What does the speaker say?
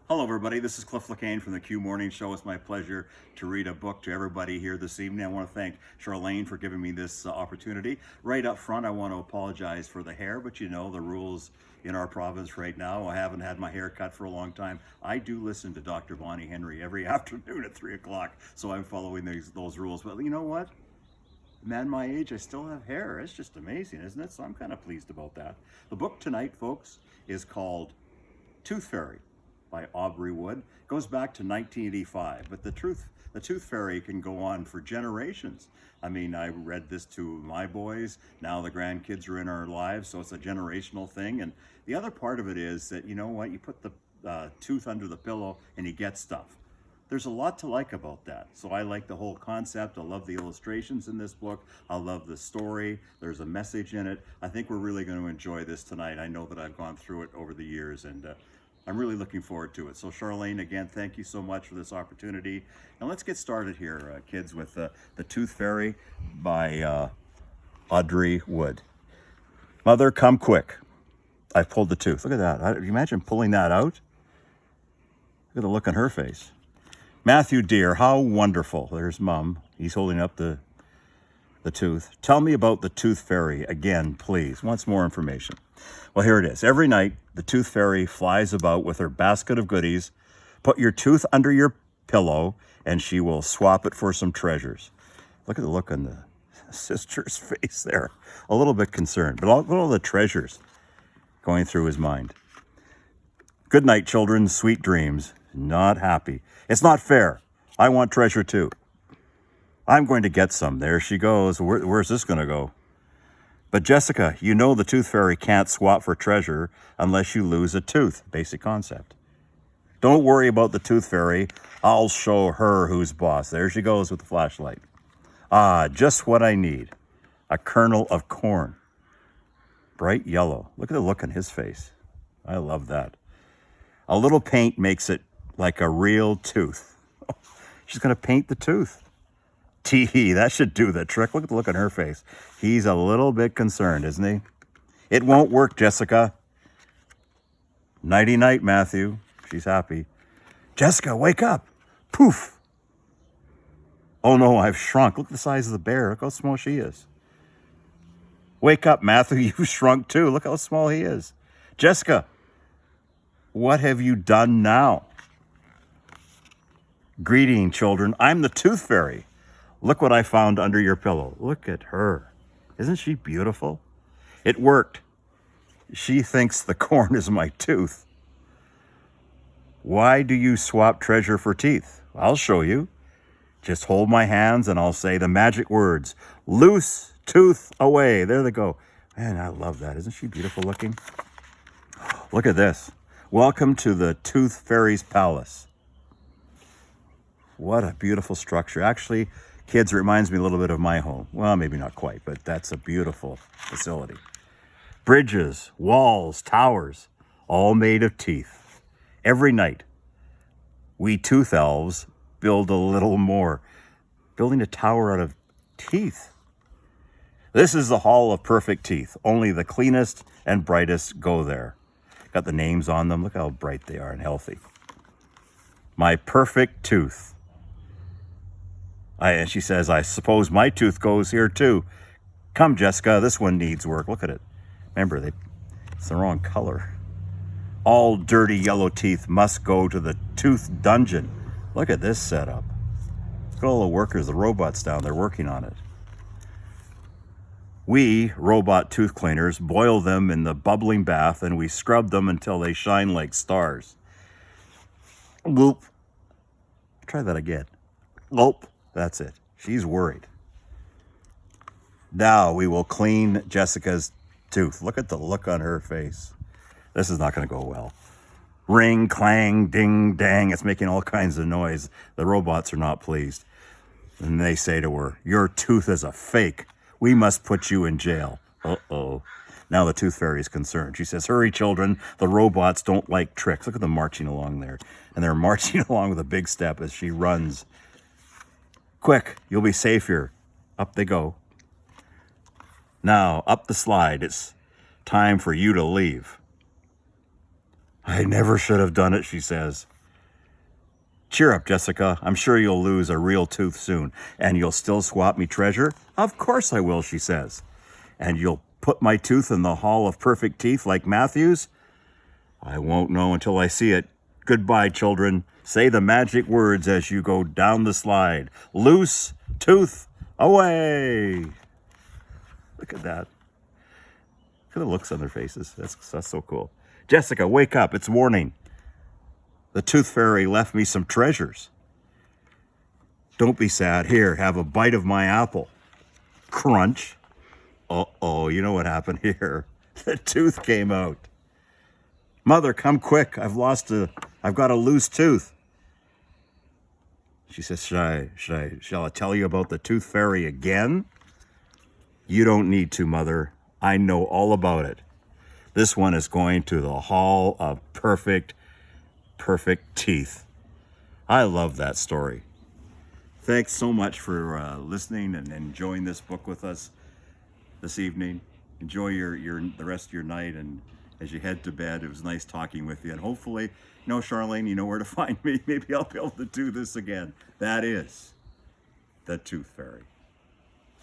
Hello, everybody. This is LeQuesne from the Q Morning Show. It's my pleasure to read a book to everybody here this evening. I want to thank Charlene for giving me this opportunity. Right up front, I want to apologize for the hair, but you know the rules in our province right now. I haven't had my hair cut for a long time. I do listen to Dr. Bonnie Henry every afternoon at 3 o'clock, so I'm following those rules. But you know what? Man, my age, I still have hair. It's just amazing, isn't it? So I'm kind of pleased about that. The book tonight, folks, is called Tooth Fairy by Audrey Wood. It goes back to 1985, but the Tooth Fairy can go on for generations. I mean, I read this to my boys. Now the grandkids are in our lives, so it's a generational thing. And the other part of it is that, you know what, you put the tooth under the pillow and you get stuff. There's a lot to like about that. So I like the whole concept. I love the illustrations in this book. I love the story. There's a message in it. I think we're really going to enjoy this tonight. I know that I've gone through it over the years, and I'm really looking forward to it. So Charlene, again, thank you so much for this opportunity. And let's get started here, kids, with The Tooth Fairy by Audrey Wood. Mother, come quick. I've pulled the tooth. Look at that. Can you imagine pulling that out? Look at the look on her face. Matthew, dear, how wonderful. There's Mom. He's holding up the tooth. Tell me about the Tooth Fairy again, please. Wants more information. Well, here it is. Every night, the Tooth Fairy flies about with her basket of goodies. Put your tooth under your pillow, and she will swap it for some treasures. Look at the look on the sister's face there. A little bit concerned, but look at all the treasures going through his mind. Good night, children. Sweet dreams. Not happy. It's not fair. I want treasure too. I'm going to get some. There she goes. Where's this going to go? But Jessica, you know the Tooth Fairy can't swap for treasure unless you lose a tooth. Basic concept. Don't worry about the Tooth Fairy. I'll show her who's boss. There she goes with the flashlight. Ah, just what I need. A kernel of corn. Bright yellow. Look at the look on his face. I love that. A little paint makes it like a real tooth. She's going to paint the tooth. Tee, that should do the trick. Look at the look on her face. He's a little bit concerned, isn't he? It won't work, Jessica. Nighty-night, Matthew. She's happy. Jessica, wake up. Poof. Oh, no, I've shrunk. Look at the size of the bear. Look how small she is. Wake up, Matthew. You've shrunk, too. Look how small he is. Jessica, what have you done now? Greeting, children. I'm the Tooth Fairy. Look what I found under your pillow. Look at her. Isn't she beautiful? It worked. She thinks the corn is my tooth. Why do you swap treasure for teeth? I'll show you. Just hold my hands and I'll say the magic words. Loose tooth away. There they go. Man, I love that. Isn't she beautiful looking? Look at this. Welcome to the Tooth Fairy's palace. What a beautiful structure. Actually, kids, it reminds me a little bit of my home. Well, maybe not quite, but that's a beautiful facility. Bridges, walls, towers, all made of teeth. Every night, we tooth elves build a little more. Building a tower out of teeth. This is the Hall of Perfect Teeth. Only the cleanest and brightest go there. Got the names on them. Look how bright they are and healthy. My perfect tooth. And she says, I suppose my tooth goes here too. Come, Jessica, this one needs work. Look at it. Remember, it's the wrong color. All dirty yellow teeth must go to the tooth dungeon. Look at this setup. Look at all the workers, the robots down there working on it. We, robot tooth cleaners, boil them in the bubbling bath and we scrub them until they shine like stars. Whoop. Try that again. Gulp. That's it. She's worried. Now we will clean Jessica's tooth. Look at the look on her face. This is not going to go well. Ring, clang, ding, dang. It's making all kinds of noise. The robots are not pleased. And they say to her, your tooth is a fake. We must put you in jail. Uh-oh. Now the Tooth Fairy is concerned. She says, hurry, children. The robots don't like tricks. Look at them marching along there. And they're marching along with a big step as she runs. Quick, you'll be safe here. Up they go. Now, up the slide. It's time for you to leave. I never should have done it, she says. Cheer up, Jessica. I'm sure you'll lose a real tooth soon. And you'll still swap me treasure? Of course I will, she says. And you'll put my tooth in the Hall of Perfect Teeth like Matthew's? I won't know until I see it. Goodbye, children. Say the magic words as you go down the slide. Loose tooth away. Look at that. Look at the looks on their faces. That's so cool. Jessica, wake up. It's morning. The tooth fairy left me some treasures. Don't be sad. Here, have a bite of my apple. Crunch. Uh-oh, you know what happened here. The tooth came out. Mother, come quick. I've got a loose tooth. She says, shall I tell you about the tooth fairy again? You don't need to, Mother. I know all about it. This one is going to the Hall of Perfect Teeth. I love that story. Thanks so much for listening and enjoying this book with us this evening. Enjoy the rest of your night, and as you head to bed, it was nice talking with you. And hopefully, Charlene, you know where to find me. Maybe I'll be able to do this again. That is the Tooth Fairy.